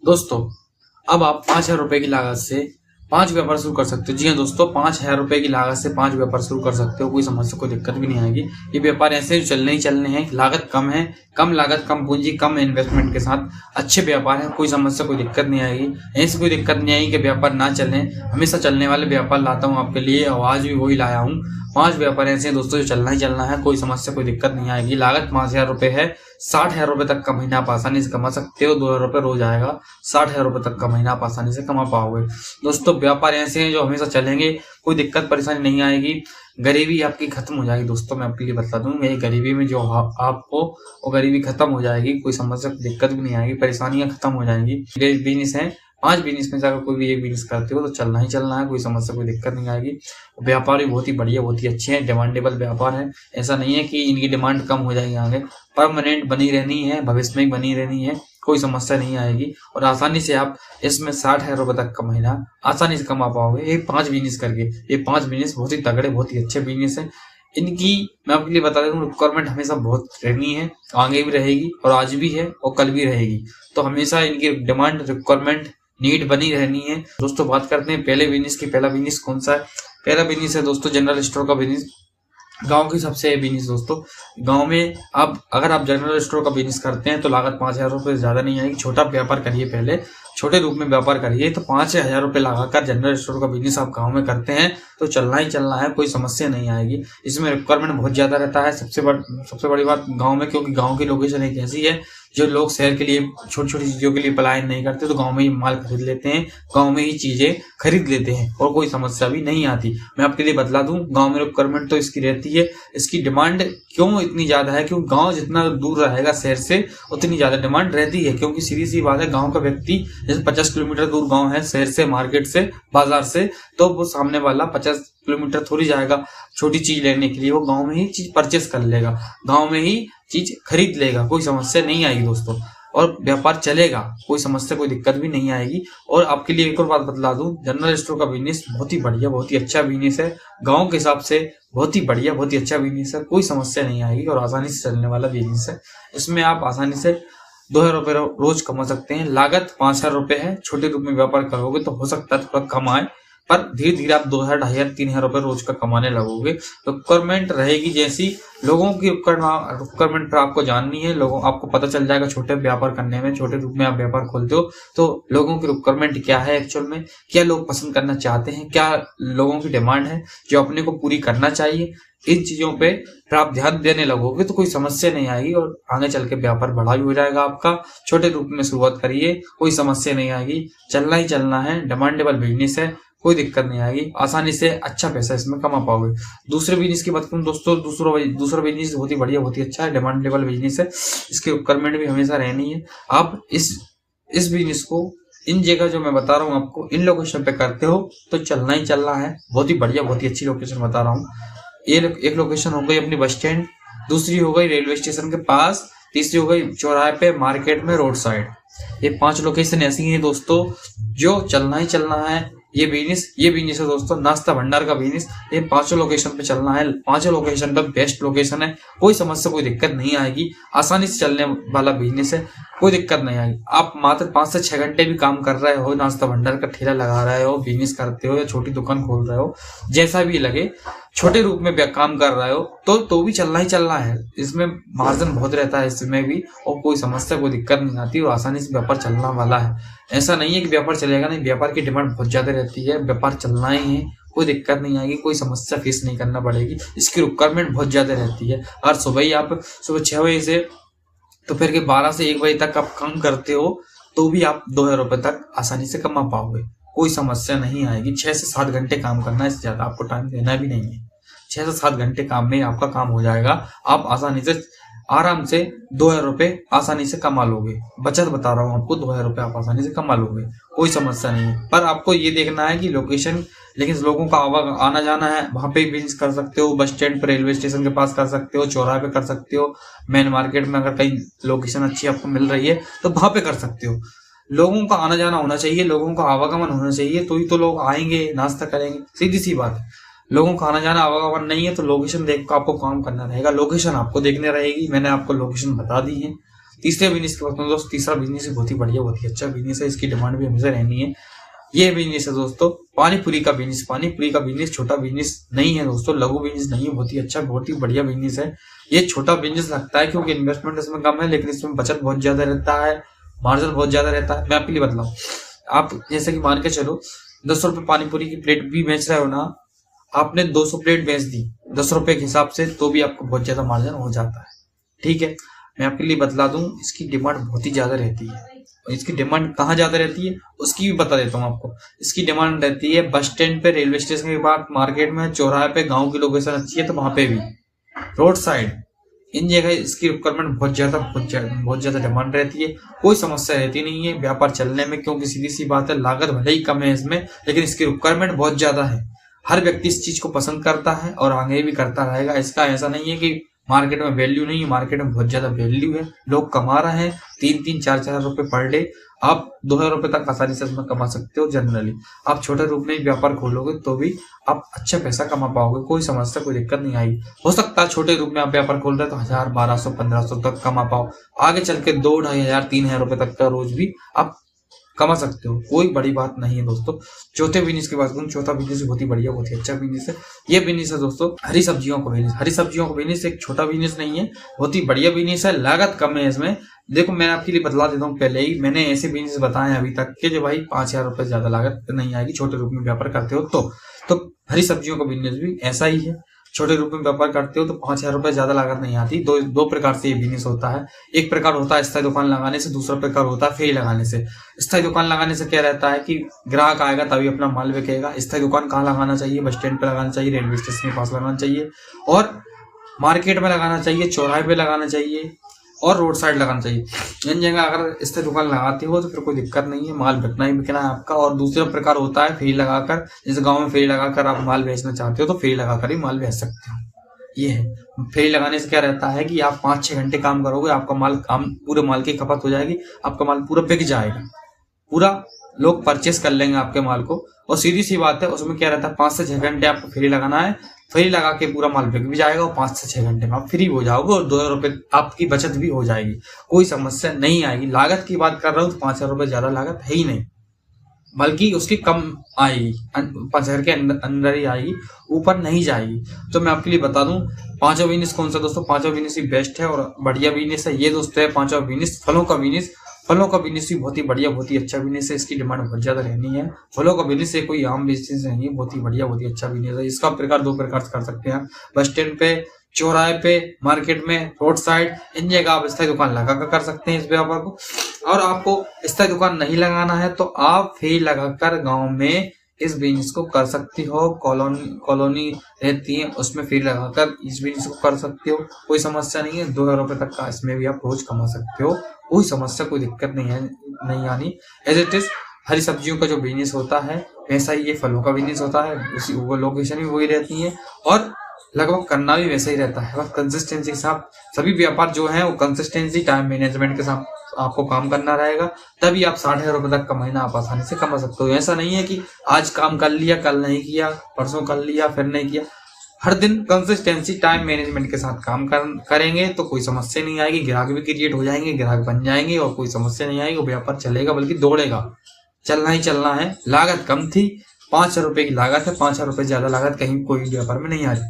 दोस्तों, अब आप 5,000 रुपए की लागत से 5 व्यापार शुरू कर सकते हो। जी हाँ दोस्तों, 5,000 रुपए की लागत से 5 व्यापार शुरू कर सकते हो। कोई समस्या, कोई दिक्कत भी नहीं आएगी। ये व्यापार ऐसे चलने ही चलने हैं। लागत कम है, कम लागत, कम पूंजी, कम इन्वेस्टमेंट के साथ अच्छे व्यापार है। कोई समस्या, कोई दिक्कत नहीं आएगी। ऐसी कोई दिक्कत नहीं आएगी कि व्यापार ना चले। हमेशा चलने वाले व्यापार लाता हूँ आपके लिए और आज भी वही लाया हूँ। 5 व्यापार ऐसे हैं दोस्तों जो चलना ही चलना है। कोई समस्या, कोई दिक्कत नहीं आएगी। लागत 5,000 रुपए है। 60,000 रुपए तक का महीना आप आसानी से कमा सकते हो। 2,000 रुपए रोज आएगा। 60,000 रुपए तक का महीना आप आसानी से कमा पाओगे। दोस्तों, व्यापार ऐसे हैं जो हमेशा चलेंगे। कोई दिक्कत परेशानी नहीं आएगी। गरीबी आपकी खत्म हो जाएगी। दोस्तों, मैं आपके लिए बता दूं, मेरी गरीबी में जो आपको वो गरीबी खत्म हो जाएगी। कोई समस्या, दिक्कत भी नहीं आएगी। परेशानियां खत्म हो जाएंगी। मेरे बिजनेस है, 5 बिजनेस में से अगर कोई भी एक बिजनेस करते हो तो चलना ही चलना है। कोई समस्या, कोई दिक्कत नहीं आएगी। व्यापार भी बहुत ही बढ़िया, बहुत ही अच्छे हैं। डिमांडेबल व्यापार है। ऐसा नहीं है कि इनकी डिमांड कम हो जाएगी आगे। परमानेंट बनी रहनी है, भविष्य में बनी रहनी है। कोई समस्या नहीं आएगी और आसानी से आप इसमें 60,000 रुपए तक का महीना आसानी से कमा पाओगे। ये 5 बिजनेस करके। ये 5 बिजनेस बहुत ही तगड़े, बहुत ही अच्छे बिजनेस है। इनकी मैं आपके लिए बता दूं, रिक्वायरमेंट हमेशा बहुत रहनी है, आगे भी रहेगी और आज भी है और कल भी रहेगी। तो हमेशा इनकी डिमांड, रिक्वायरमेंट, नीड बनी रहनी है। दोस्तों, बात करते हैं पहले बिजनेस की। पहला बिजनेस कौन सा है? पहला बिजनेस है दोस्तों जनरल स्टोर का बिजनेस। गांव की सबसे बिजनेस दोस्तों। गांव में अब अगर आप जनरल स्टोर का बिजनेस करते हैं तो लागत 5,000 रुपए से ज्यादा नहीं आएगी। छोटा व्यापार करिए, पहले छोटे रूप में व्यापार करिए तो 5,000 रुपए लगाकर जनरल स्टोर का बिजनेस आप गांव में करते हैं तो चलना ही चलना है। कोई समस्या नहीं आएगी। इसमें रिक्वायरमेंट बहुत ज्यादा रहता है। सबसे बड़ी बात गाँव में, क्योंकि गाँव की लोकेशन एक ऐसी है जो लोग शहर के लिए छोटी छोटी चीजों के लिए पलायन नहीं करते, तो गांव में ही माल खरीद लेते हैं, गांव में ही चीजें खरीद लेते हैं और कोई समस्या भी नहीं आती। मैं आपके लिए बतला दूं, गांव में रिक्वायरमेंट तो इसकी रहती है। इसकी डिमांड क्यों इतनी ज्यादा है? क्योंकि गांव जितना दूर रहेगा शहर से उतनी ज्यादा डिमांड रहती है। क्योंकि सीधी सी बात है, गांव का व्यक्ति जैसे 50 किलोमीटर दूर गांव है शहर से, मार्केट से, बाजार से, तो वो सामने वाला 50 किलोमीटर थोड़ी जाएगा छोटी चीज लेने के लिए। वो गांव में ही चीज परचेस कर लेगा, गांव में ही चीज खरीद लेगा। कोई समस्या नहीं आएगी दोस्तों और व्यापार चलेगा। कोई समस्या, कोई दिक्कत भी नहीं आएगी। और आपके लिए एक और बात बतला दूं, जनरल स्टोर का बिजनेस बहुत ही बढ़िया, बहुत ही अच्छा बिजनेस है। गांव के हिसाब से बहुत ही बढ़िया, बहुत ही अच्छा बिजनेस है। कोई समस्या नहीं आएगी और आसानी से चलने वाला बिजनेस है। इसमें आप आसानी से 2,000 रुपए रोज कमा सकते हैं। लागत 5,000 रुपए है। छोटे रूप में व्यापार करोगे तो हो सकता है थोड़ा कम आए, पर धीरे धीरे आप 2,000, 2,500, 3,000 रुपए रोज का कमाने लगोगे। रिक्वायरमेंट रहेगी जैसी लोगों की रिक्वायरमेंट पर आपको जाननी है। लोगों आपको पता चल जाएगा छोटे व्यापार करने में, छोटे रूप में आप व्यापार खोलते हो तो लोगों की रिक्वायरमेंट क्या है, एक्चुअल में क्या लोग पसंद करना चाहते हैं, क्या लोगों की डिमांड है जो अपने को पूरी करना चाहिए। इन चीजों पे आप ध्यान देने लगोगे तो कोई समस्या नहीं आएगी और आगे चल के व्यापार बड़ा भी हो जाएगा आपका। छोटे रूप में शुरुआत करिए, कोई समस्या नहीं आएगी। चलना ही चलना है। डिमांडेबल बिजनेस है, कोई दिक्कत नहीं आएगी। आसानी से अच्छा पैसा इसमें कमा पाओगे। दूसरे बिजनेस की बात करूं दोस्तों, दूसरा बिजनेस बहुत ही बढ़िया, बहुत ही अच्छा है। डिमांडेबल बिजनेस है। इसकी रिक्वायरमेंट भी हमेशा रहनी है। आप इस बिजनेस को इन जगह जो मैं बता रहा हूँ आपको, इन लोकेशन पे करते हो तो चलना ही चलना है। बहुत ही बढ़िया, बहुत ही अच्छी लोकेशन बता रहा हूँ। एक लोकेशन हो गई अपनी बस स्टैंड, दूसरी हो गई रेलवे स्टेशन के पास, तीसरी हो गई चौराहे पे, मार्केट में, रोड साइड। ये 5 लोकेशन ऐसी हैं दोस्तों जो चलना ही चलना है। ये बिजनेस है दोस्तों, नाश्ता भंडार का बिजनेस। ये 5 लोकेशन पे चलना है। 5 लोकेशन पे बेस्ट लोकेशन है। कोई समस्या, कोई दिक्कत नहीं आएगी। आसानी से चलने वाला बिजनेस है, कोई दिक्कत नहीं आएगी। आप मात्र 5 से 6 घंटे भी काम कर रहे हो, नाश्ता भंडार का ठेला लगा रहे हो, बिजनेस करते हो या छोटी दुकान खोल रहे हो, जैसा भी लगे, छोटे रूप में काम कर रहे हो तो भी चलना ही चलना है। इसमें मार्जिन बहुत रहता है इसमें भी और कोई समस्या, कोई दिक्कत नहीं आती और आसानी से व्यापार चलना वाला है। ऐसा नहीं है कि व्यापार चलेगा नहीं, व्यापार की डिमांड बहुत ज्यादा रहती है। व्यापार चलना ही है, कोई दिक्कत नहीं आएगी, कोई समस्या फेस नहीं करना पड़ेगी। इसकी रिक्वायरमेंट बहुत ज्यादा रहती है। और सुबह ही आप सुबह 6 बजे से तो फिर के 12 से 1 बजे तक आप काम करते हो तो भी आप 2,000 रुपए तक आसानी से कमा पाओगे। कोई समस्या नहीं आएगी। 6 से 7 घंटे काम करना है, इससे ज्यादा आपको टाइम देना भी नहीं है। 6 से 7 घंटे काम में आपका काम हो जाएगा। आप आसानी से, आराम से 2,000 रुपए आसानी से कमा लोगे। बचत बता रहा हूँ आपको, 2,000 रुपए आप आसानी से कमा लोगे। कोई समस्या नहीं है। पर आपको ये देखना है कि लोकेशन, लेकिन लोगों का आना जाना है, वहां पे बिजनेस कर सकते हो। बस स्टैंड पर, रेलवे स्टेशन के पास कर सकते हो, चौराहे पे कर सकते हो, मेन मार्केट में अगर कहीं लोकेशन अच्छी आपको मिल रही है तो वहां पे कर सकते हो। लोगों का आना जाना होना चाहिए, लोगों का आवागमन होना चाहिए, तो ही तो लोग आएंगे, नाश्ता करेंगे। सीधी सी बात है। लोगों का आना जाना आवागमन नहीं है तो लोकेशन देख कर आपको काम करना रहेगा। लोकेशन आपको देखने रहेगी। मैंने आपको लोकेशन बता दी है। तीसरे बिजनेस की बात करूं दोस्तों, तीसरा बिजनेस बहुत ही बढ़िया, बहुत ही अच्छा बिजनेस है, इसकी डिमांड भी हमेशा रहनी है। ये बिजनेस है दोस्तों पानीपुरी का बिजनेस। पानीपुरी का बिजनेस छोटा बिजनेस नहीं है दोस्तों, लघु बिजनेस नहीं है, बहुत ही अच्छा, बहुत ही बढ़िया बिजनेस है। ये छोटा बिजनेस लगता है क्योंकि इन्वेस्टमेंट इसमें कम है, लेकिन इसमें बचत बहुत ज्यादा रहता है, मार्जिन बहुत ज्यादा रहता है। मैं आपके लिए बतलाऊं, आप जैसे कि मान के चलो 10 रुपए पानीपुरी की प्लेट भी बेच रहे हो ना, आपने 200 प्लेट बेच दी 10 रुपए के हिसाब से, तो भी आपको बहुत ज्यादा मार्जिन हो जाता है। ठीक है, मैं आपके लिए बतला दूं, इसकी डिमांड बहुत ही ज्यादा रहती है। इसकी डिमांड कहाँ ज्यादा रहती है उसकी भी बता देता हूँ आपको। इसकी डिमांड रहती है बस स्टैंड पे, रेलवे स्टेशन के बाद, मार्केट में, चौराहे पे, गांव की लोकेशन अच्छी है तो वहां पे भी, रोड साइड, इन जगह इसकी रिक्वायरमेंट बहुत ज्यादा डिमांड रहती है। कोई समस्या रहती नहीं है व्यापार चलने में, क्योंकि सीधी सी बात है, लागत भले ही कम है इसमें, लेकिन इसकी रिक्वायरमेंट बहुत ज्यादा है। हर व्यक्ति इस चीज को पसंद करता है और आगे भी करता रहेगा। इसका ऐसा नहीं है कि मार्केट में वैल्यू नहीं है, मार्केट में बहुत ज्यादा वैल्यू है, लोग कमा रहे हैं 3-4 रुपए पर डे। आप 2000 रुपए तक आसानी से इसमें कमा सकते हो। जनरली आप छोटे रूप में व्यापार खोलोगे तो भी आप अच्छा पैसा कमा पाओगे, कोई समस्या, कोई दिक्कत नहीं आएगी। हो सकता है छोटे रूप में आप व्यापार खोल रहे हो तो 1000, 1200, 1500 तक कमा पाओ, आगे चल के 2, 2500, 3000 रुपए तक का रोज भी आप कमा सकते हो, कोई बड़ी बात नहीं है दोस्तों। चौथे बिजनेस की बात करूं, चौथा बिजनेस बहुत ही बढ़िया, बहुत ही अच्छा बिजनेस है। ये बिजनेस है दोस्तों हरी सब्जियों का बिजनेस। हरी सब्जियों का बिजनेस एक छोटा बिजनेस नहीं है, बहुत ही बढ़िया बिजनेस है, लागत कम है इसमें। देखो मैं आपके लिए बतला देता हूँ, पहले ही मैंने ऐसे बिजनेस बताए अभी तक के जो भाई 5000 रुपए ज्यादा लागत नहीं आएगी, छोटे रूप में व्यापार करते हो तो हरी सब्जियों का बिजनेस भी ऐसा ही है। छोटे रूप में व्यापार करते हो तो 5000 रुपए ज्यादा लागत नहीं आती। दो प्रकार से ये बिजनेस होता है। एक प्रकार होता है स्थायी दुकान लगाने से, दूसरा प्रकार होता है फेरी लगाने से। स्थायी दुकान लगाने से क्या रहता है कि ग्राहक आएगा तभी अपना माल बिकेगा। स्थायी दुकान कहाँ लगाना चाहिए? बस स्टैंड पे लगाना चाहिए, रेलवे स्टेशन के पास लगाना चाहिए, और मार्केट में लगाना चाहिए, चौराहे पे लगाना चाहिए, और रोड साइड लगाना चाहिए। इन जगह अगर स्थायी दुकान लगाते हो तो फिर कोई दिक्कत नहीं है, माल बिकना ही बिकना है आपका। और दूसरा प्रकार होता है फेरी लगाकर, जैसे गांव में फेरी लगाकर आप माल बेचना चाहते हो तो फेरी लगाकर ही माल बेच सकते हो। ये है, फेरी लगाने से क्या रहता है कि आप 5-6 घंटे काम करोगे, आपका माल पूरे माल की खपत हो जाएगी, आपका माल पूरा बिक जाएगा, पूरा लोग परचेस कर लेंगे आपके माल को। और सीधी सी बात है, उसमें क्या रहता है 5 से 6 घंटे आपको फेरी लगाना है, फेरी लगा के पूरा माल बिक भी जाएगा और 5 से 6 घंटे में आप फ्री हो जाओगे और 2000 रुपए आपकी बचत भी हो जाएगी, कोई समस्या नहीं आएगी। लागत की बात कर रहा हूँ तो 5000 रुपए ज्यादा लागत है ही नहीं, बल्कि उसकी कम आएगी, 5000 के अंदर ही आएगी, ऊपर नहीं जाएगी। तो मैं आपके लिए बता दूं पांचवा बिजनेस कौन सा दोस्तों, पांचवा बिजनेस ही बेस्ट है और बढ़िया बिजनेस है। ये दोस्तों है पांचवा बिजनेस, फलों का बिजनेस। फलों का बिजनेस भी बहुत ही बढ़िया, बहुत ही अच्छा बिजनेस है, इसकी डिमांड बहुत ज्यादा रहनी है। फलों का बिजनेस से कोई आम बिजनेस नहीं है, बहुत ही बढ़िया, बहुत ही अच्छा बिजनेस है। इसका प्रकार 2 प्रकार से कर सकते हैं, बस स्टैंड पे, चौराहे पे, मार्केट में, रोड साइड, इन जगह आप स्थायी दुकान लगा कर सकते हैं इस व्यापार को। और आपको स्थायी दुकान नहीं लगाना है तो आप फेरी लगाकर गांव में इस बिजनेस को कर सकती हो। कॉलोनी रहती है उसमें फेरी लगाकर इस बिजनेस को कर सकते हो, कोई समस्या नहीं है। 2000 रुपए तक का इसमें भी आप रोज कमा सकते हो, कोई समस्या, कोई दिक्कत नहीं आनी। एज इट इज हरी सब्जियों का जो बिजनेस होता है वैसा ही ये फलों का बिजनेस होता है, उसी वो लोकेशन भी वही रहती है और लगभग करना भी वैसा ही रहता है। बस कंसिस्टेंसी के साथ सभी व्यापार जो है वो कंसिस्टेंसी, टाइम मैनेजमेंट के साथ आपको काम करना रहेगा, तभी आप 60,000 रुपए तक का महीना आप आसानी से कमा सकते हो। ऐसा नहीं है कि आज काम कर लिया, कल नहीं किया, परसों कर लिया, फिर नहीं किया। हर दिन कंसिस्टेंसी, टाइम मैनेजमेंट के साथ काम करेंगे तो कोई समस्या नहीं आएगी, ग्राहक भी क्रिएट हो जाएंगे, ग्राहक बन जाएंगे और कोई समस्या नहीं आएगी, व्यापार चलेगा, बल्कि दौड़ेगा, चलना ही चलना है। लागत कम थी, 5,000 रुपए की लागत है, 5,000 रुपए ज्यादा लागत कहीं कोई व्यापार में नहीं आ रही।